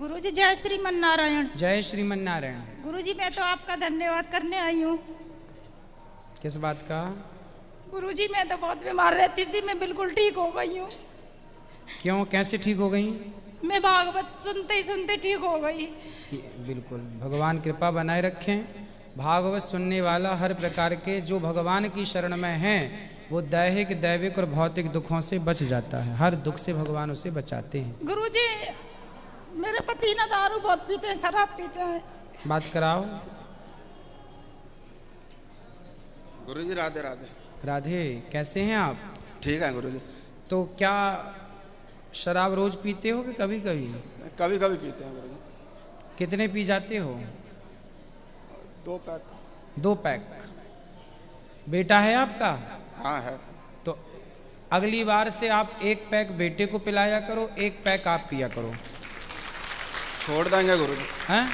गुरुजी जय श्रीमन नारायण। जय श्रीमन नारायण। गुरुजी मैं तो आपका धन्यवाद करने आई हूँ। किस बात का? गुरुजी मैं तो बहुत बीमार रहती थी, मैं बिल्कुल ठीक हो गई हूँ। क्यों, कैसे ठीक हो गई? मैं भागवत सुनते ही सुनते ठीक हो गई। बिल्कुल, भगवान कृपा बनाए रखें। भागवत सुनने वाला हर प्रकार के जो भगवान की शरण में हैं वो दैहिक दैविक और भौतिक दुखों से बच जाता है। हर दुख से भगवान उसे बचाते हैं। गुरुजी मेरे पति ना दारू बहुत पीते हैं, शराब पीते हैं। बात कराओ। गुरुजी राधे राधे। राधे, कैसे हैं आप? ठीक है गुरुजी। तो क्या शराब रोज पीते हो कि कभी कभी? कभी कभी पीते हैं गुरुजी। कितने पी जाते हो? 2 पैक। 2 पैक। बेटा है आपका? हाँ है। तो अगली बार से आप 1 पैक बेटे को पिलाया करो, 1 पैक आप पिया करो। छोड़ देंगे गुरुजी। हैं?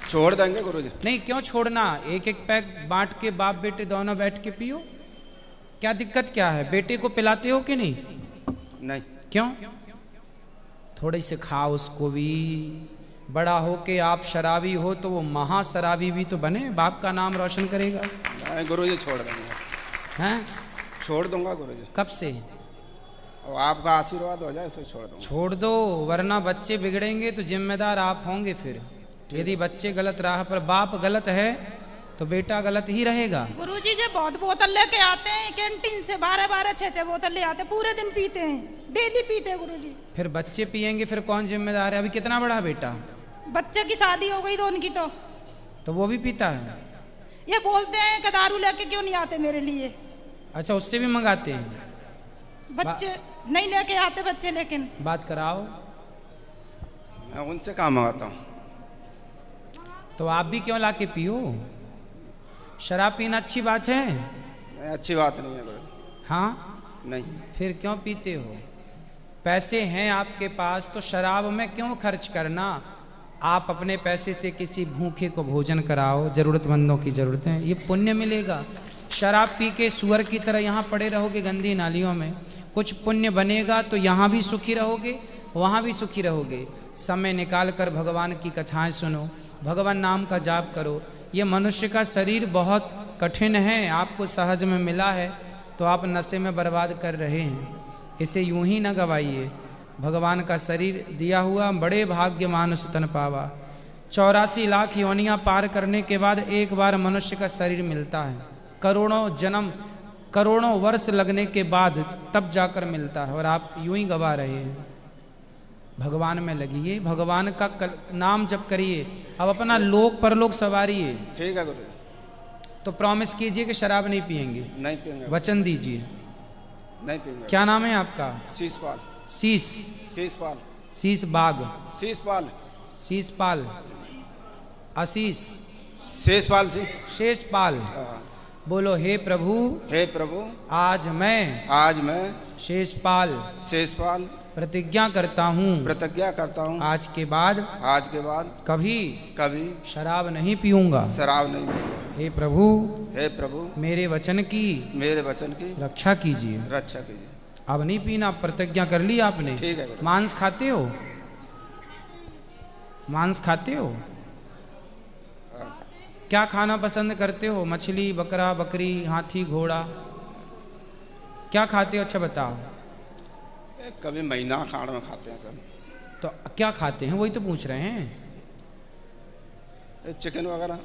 छोड़ देंगे गुरुजी। नहीं, क्यों छोड़ना? 1-1 पैक बांट के बाप बेटे दोनों बैठ के पियो। क्या दिक्कत क्या है? बेटे को पिलाते हो कि नहीं? नहीं। क्यों? थोड़ी से खाओ उसको भी। बड़ा हो के आप शराबी हो तो वो महा शराबी भी तो बने, बाप का नाम रोशन करेगा। नहीं गुरुजी, छोड़ देंगे। हैं? छोड़ दूंगा गुरुजी। कब से? अब आपका आशीर्वाद हो जाए तो छोड़ दूंगा। छोड़ दो, वरना बच्चे बिगड़ेंगे तो जिम्मेदार आप होंगे। फिर यदि बच्चे गलत राह पर, बाप गलत है तो बेटा गलत ही रहेगा। गुरुजी जी बहुत बोतल लेके आते हैं कैंटीन से, 12-12, 6-6 बोतल ले आते हैं, पूरे दिन पीते हैं, डेली पीते हैं गुरुजी। फिर बच्चे पिएंगे, फिर कौन जिम्मेदार है? अभी कितना बड़ा बेटा? बच्चे की शादी हो गई तो उनकी तो वो भी पीता है? ये बोलते हैं कि दारू लेके क्यों नहीं आते मेरे लिए। अच्छा, उससे भी मंगाते हैं? बच्चे नहीं लेके आते बच्चे, लेकिन बात कराओ। मैं उनसे कहाँ मंगाता हूँ। तो आप भी क्यों लाके पियो? शराब पीना अच्छी बात है? नहीं, अच्छी बात नहीं है गुरुजी। हाँ? नहीं। फिर क्यों पीते हो? पैसे हैं आपके पास तो शराब में क्यों खर्च करना? आप अपने पैसे से किसी भूखे को भोजन कराओ, जरूरतमंदों की जरूरतें, ये पुण्य मिलेगा। शराब पी के सुअर की तरह यहाँ पड़े रहोगे गंदी नालियों में, कुछ पुण्य बनेगा तो यहाँ भी सुखी रहोगे, वहाँ भी सुखी रहोगे। समय निकाल कर भगवान की कथाएं सुनो, भगवान नाम का जाप करो। ये मनुष्य का शरीर बहुत कठिन है, आपको सहज में मिला है तो आप नशे में बर्बाद कर रहे हैं। इसे यूं ही न गवाइए। भगवान का शरीर दिया हुआ बड़े भाग्य मानुष तन पावा। 84 लाख योनियां पार करने के बाद एक बार मनुष्य का शरीर मिलता है। करोड़ों जन्म, करोड़ों वर्ष लगने के बाद तब जाकर मिलता है, और आप यूं ही गवा रहे हैं। भगवान में लगिए, भगवान का नाम जप करिए, अब अपना लोक परलोक सवारिए। ठीक है गुरुजी। तो प्रॉमिस कीजिए कि शराब नहीं पिएंगे। नहीं पिएंगे। वचन दीजिए। नहीं पिएंगे। क्या नाम है आपका? शीशपाल। शीश? शीशपाल। शीश बाग? शीशपाल। शीशपाल। आशीष? शेषपाल सिंह। शेषपाल। बोलो, हे प्रभु, हे प्रभु, आज मैं शेषपाल शेषपाल प्रतिज्ञा करता हूँ आज के बाद कभी कभी शराब नहीं पीऊंगा। शराब नहीं पीऊंगा। हे प्रभु, मेरे वचन की रक्षा कीजिए। अब नहीं पीना, प्रतिज्ञा कर ली आपने। ठीक है। मांस खाते हो? मांस खाते हो? क्या खाना पसंद करते हो? मछली, बकरा, बकरी, हाथी, घोड़ा, क्या खाते हो? अच्छा बताओ। कभी महीना खाड़ में खाते हैं सर। तो क्या खाते हैं, वही तो पूछ रहे हैं। चिकन वगैरह,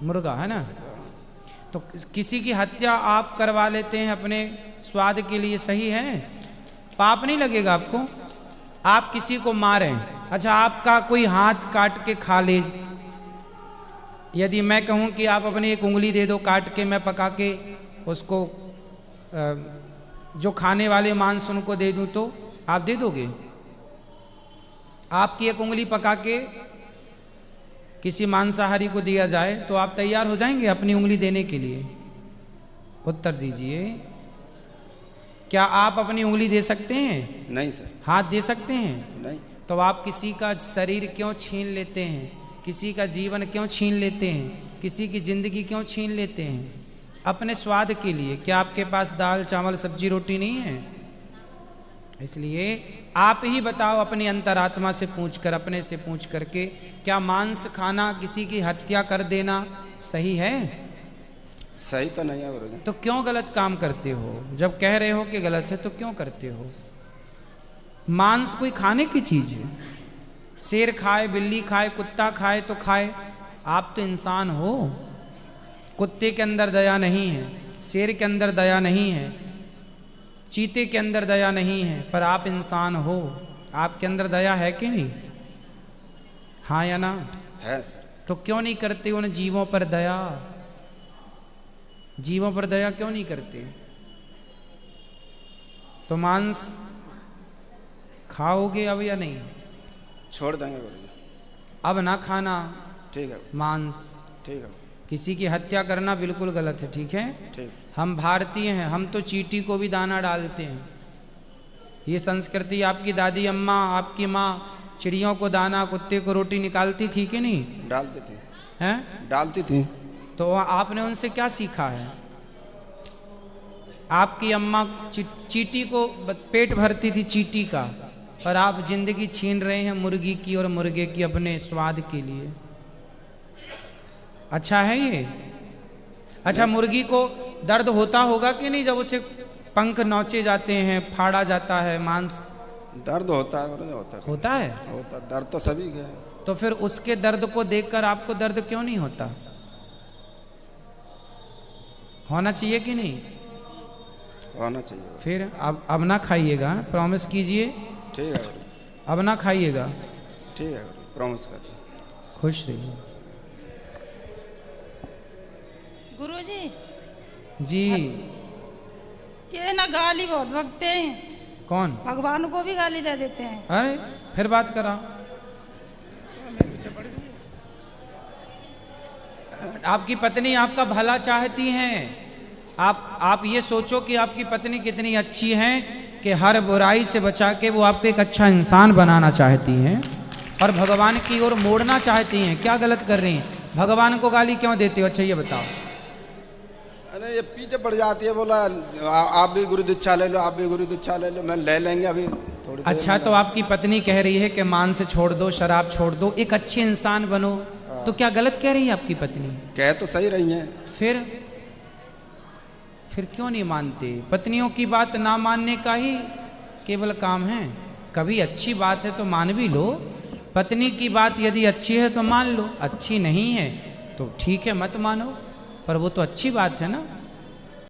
मुर्गा है ना। तो किसी की हत्या आप करवा लेते हैं अपने स्वाद के लिए, सही है? पाप नहीं लगेगा आपको? आप किसी को मारें, अच्छा आपका कोई हाथ काट के खा ले, यदि मैं कहूं कि आप अपनी एक उंगली दे दो काट के, मैं पका के उसको जो खाने वाले मांस उनको दे दूं, तो आप दे दोगे? आपकी एक उंगली पका के किसी मांसाहारी को दिया जाए तो आप तैयार हो जाएंगे अपनी उंगली देने के लिए? उत्तर दीजिए। क्या आप अपनी उंगली दे सकते हैं? नहीं सर। हाथ दे सकते हैं? नहीं। तो आप किसी का शरीर क्यों छीन लेते हैं? किसी का जीवन क्यों छीन लेते हैं? किसी की जिंदगी क्यों छीन लेते हैं? अपने स्वाद के लिए। क्या आपके पास दाल चावल सब्जी रोटी नहीं है? इसलिए आप ही बताओ अपनी अंतरात्मा से पूछकर, अपने से पूछ करके, क्या मांस खाना, किसी की हत्या कर देना सही है? सही तो नहीं है गुरुजी। तो क्यों गलत काम करते हो? जब कह रहे हो कि गलत है तो क्यों करते हो? मांस कोई खाने की चीज है। शेर खाए, बिल्ली खाए, कुत्ता खाए तो खाए, आप तो इंसान हो। कुत्ते के अंदर दया नहीं है, शेर के अंदर दया नहीं है, चीते के अंदर दया नहीं है, पर आप इंसान हो। आपके अंदर दया है कि नहीं? हाँ या ना? है सर। तो क्यों नहीं करते उन जीवों पर दया? जीवों पर दया क्यों नहीं करते? तो मांस खाओगे अब या नहीं? छोड़ देंगे गुरुजी। अब ना खाना ठीक है। मांस। ठीक है। किसी की हत्या करना बिल्कुल गलत है, ठीक है? ठीक। हम भारतीय हैं, हम तो चींटी को भी दाना डालते हैं। ये संस्कृति आपकी दादी अम्मा, आपकी माँ चिड़ियों को दाना, कुत्ते को रोटी निकालती थी कि नहीं? डालती थी। हैं? डालती थी। तो आपने उनसे क्या सीखा है? आपकी अम्मा चींटी को पेट भरती थी चींटी का, और आप जिंदगी छीन रहे हैं मुर्गी की और मुर्गे की अपने स्वाद के लिए। अच्छा है ये? अच्छा, मुर्गी को दर्द होता होगा कि नहीं जब उसे पंख नोचे जाते हैं, फाड़ा जाता है मांस? दर्द होता है गुरुजी, होता है। होता है। होता, दर्द तो सभी के है। तो फिर उसके दर्द को देखकर आपको दर्द क्यों नहीं होता? होना चाहिए कि नहीं? होना चाहिए। फिर अब ना खाइएगा, प्रॉमिस कीजिए। ठीक है गुरुजी। अब ना खाइएगा। ठीक है गुरुजी, प्रॉमिस करते हैं। खुश रहिए। गुरुजी जी। ये ना गाली बहुत बकते हैं, कौन? भगवान को भी गाली दे देते हैं। अरे फिर बात करा। आपकी पत्नी आपका भला चाहती हैं। आप ये सोचो कि आपकी पत्नी कितनी अच्छी हैं कि हर बुराई से बचा के वो आपको एक अच्छा इंसान बनाना चाहती हैं और भगवान की ओर मोड़ना चाहती हैं। क्या गलत कर रही हैं? भगवान को गाली क्यों देते हो? अच्छा ये बताओ। अरे ये पीछे पड़ जाती है, बोला आप भी गुरु दीक्षा ले लो, आप भी गुरु दीक्षा ले लो। मैं ले लेंगे अभी थोड़ी देर अच्छा, में। तो आपकी पत्नी कह रही है कि मांस छोड़ दो, शराब छोड़ दो, एक अच्छे इंसान बनो, तो क्या गलत कह रही है आपकी पत्नी? कह तो सही रही हैं। फिर क्यों नहीं मानते? पत्नियों की बात ना मानने का ही केवल काम है। कभी अच्छी बात है तो मान भी लो। पत्नी की बात यदि अच्छी है तो मान लो, अच्छी नहीं है तो ठीक है मत मानो, पर वो तो अच्छी बात है ना।